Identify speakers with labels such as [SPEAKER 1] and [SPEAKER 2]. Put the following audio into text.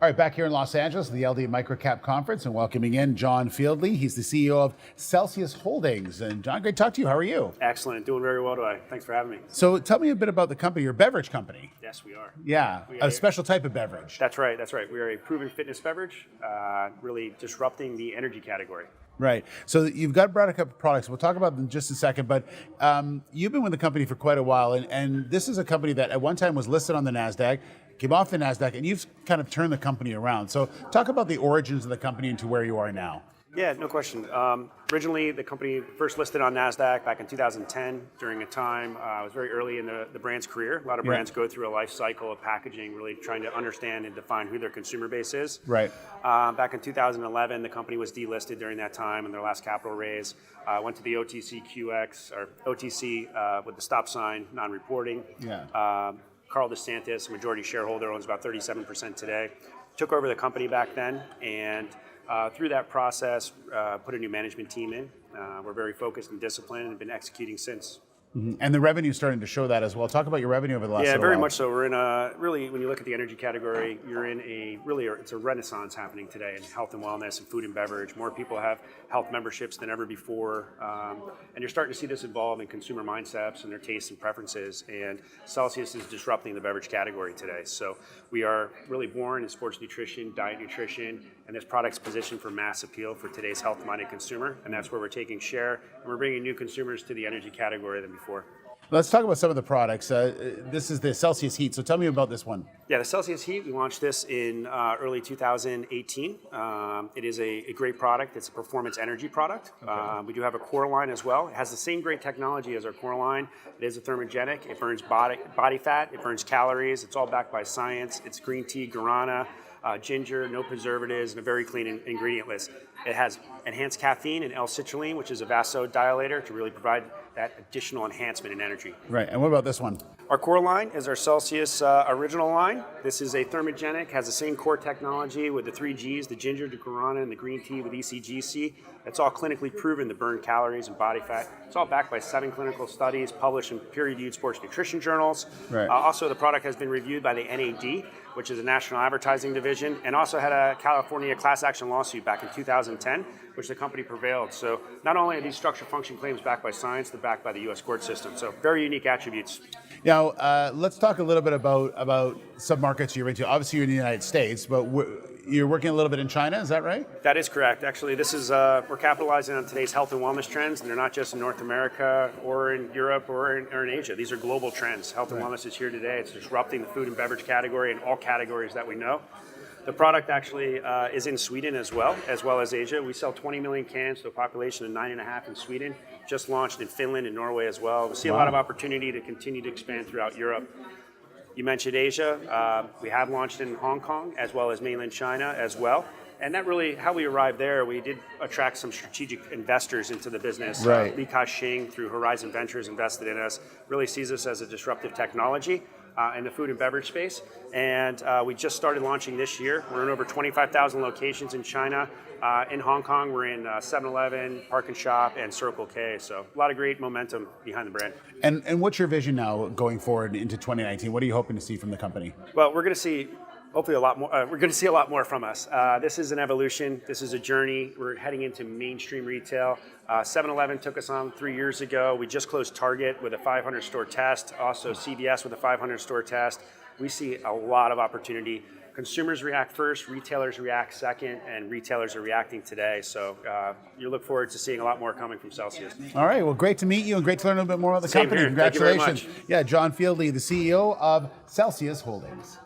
[SPEAKER 1] All right, back here in Los Angeles, the LD Microcap Conference, and welcoming in John Fieldy. He's the CEO of Celsius Holdings. And John, great to talk to you. How are you?
[SPEAKER 2] Excellent. Doing very well today. Thanks for having me.
[SPEAKER 1] So tell me a bit about the company. You're a beverage company.
[SPEAKER 2] Yes, we are.
[SPEAKER 1] Yeah, a special type of beverage.
[SPEAKER 2] That's right. That's right. We are a proven fitness beverage, really disrupting the energy category.
[SPEAKER 1] Right. So you've got brought a couple of products. We'll talk about them in just a second. But you've been with the company for quite a while. And this is a company that at one time was listed on the NASDAQ, came off the NASDAQ, and you've kind of turned the company around. So talk about the origins of the company into where you are now.
[SPEAKER 2] Yeah, no question. Originally, the company first listed on NASDAQ back in 2010 during a time, it was very early in the brand's career. A lot of brands go through a life cycle of packaging, really trying to understand and define who their consumer base is.
[SPEAKER 1] Right.
[SPEAKER 2] Back in 2011, the company was delisted during that time in their last capital raise. Went to the OTCQX, or OTC with the stop sign, non-reporting.
[SPEAKER 1] Yeah.
[SPEAKER 2] Carl DeSantis, majority shareholder, owns about 37% today. Took over the company back then, and through that process, put a new management team in. We're very focused and disciplined and have been executing since.
[SPEAKER 1] Mm-hmm. And the revenue is starting to show that as well. Talk about your revenue over the last
[SPEAKER 2] Yeah,
[SPEAKER 1] little
[SPEAKER 2] very
[SPEAKER 1] while.
[SPEAKER 2] much so. We're in a, really, when you look at the energy category, you're in a, really, it's a renaissance happening today in health and wellness and food and beverage. More people have health memberships than ever before. And you're starting to see this evolve in consumer mindsets and their tastes and preferences. And Celsius is disrupting the beverage category today. So we are really born in sports nutrition, diet nutrition, and this product's positioned for mass appeal for today's health-minded consumer. And that's where we're taking share. And we're bringing new consumers to the energy category than before.
[SPEAKER 1] Let's talk about some of the products. This is the Celsius Heat. So tell me about this one.
[SPEAKER 2] Yeah, the Celsius Heat, we launched this in early 2018. It is a great product. It's a performance energy product. Okay. We do have a core line as well. It has the same great technology as our core line. It is a thermogenic. It burns body fat. It burns calories. It's all backed by science. It's green tea, guarana, ginger, no preservatives, and a very clean ingredient list. It has enhanced caffeine and L-citrulline, which is a vasodilator to really provide that additional enhancement in energy.
[SPEAKER 1] Right, and what about this one?
[SPEAKER 2] Our core line is our Celsius original line. This is a thermogenic, has the same core technology with the 3 Gs, the ginger, the guarana, and the green tea with ECGC. It's all clinically proven to burn calories and body fat. It's all backed by 7 clinical studies published in peer-reviewed sports nutrition journals. Right. Also, the product has been reviewed by the NAD, which is the National Advertising Division, and also had a California class action lawsuit back in 2010, which the company prevailed. So not only are these structure function claims backed by science, they're backed by the U.S. court system. So very unique attributes.
[SPEAKER 1] Now, let's talk a little bit about some markets you're into. Obviously, you're in the United States, but you're working a little bit in China, is that right?
[SPEAKER 2] That is correct. Actually, this is we're capitalizing on today's health and wellness trends, and they're not just in North America or in Europe or in Asia. These are global trends. Health and wellness is here today. It's disrupting the food and beverage category in all categories that we know. The product actually is in Sweden as well as Asia. We sell 20 million cans to a population of 9.5 in Sweden. Just launched in Finland and Norway as well. We see a lot of opportunity to continue to expand throughout Europe. You mentioned Asia. We have launched in Hong Kong as well as mainland China as well. And that really, how we arrived there, we did attract some strategic investors into the business.
[SPEAKER 1] Right.
[SPEAKER 2] Li Ka-shing through Horizon Ventures invested in us, really sees us as a disruptive technology in the food and beverage space. And we just started launching this year. We're in over 25,000 locations in China. In Hong Kong, we're in 7-Eleven, Park and Shop, and Circle K. So a lot of great momentum behind the brand.
[SPEAKER 1] And what's your vision now going forward into 2019? What are you hoping to see from the company?
[SPEAKER 2] Well, we're going to see hopefully a lot more. We're going to see a lot more from us. This is an evolution. This is a journey. We're heading into mainstream retail. 7-Eleven took us on 3 years ago. We just closed Target with a 500 store test. Also CVS with a 500 store test. We see a lot of opportunity. Consumers react first, retailers react second, and retailers are reacting today. So you look forward to seeing a lot more coming from Celsius.
[SPEAKER 1] All right, well, great to meet you and great to learn a little bit more about the company.
[SPEAKER 2] Here.
[SPEAKER 1] Congratulations.
[SPEAKER 2] Thank you very much.
[SPEAKER 1] Yeah, John Fieldy, the CEO of Celsius Holdings.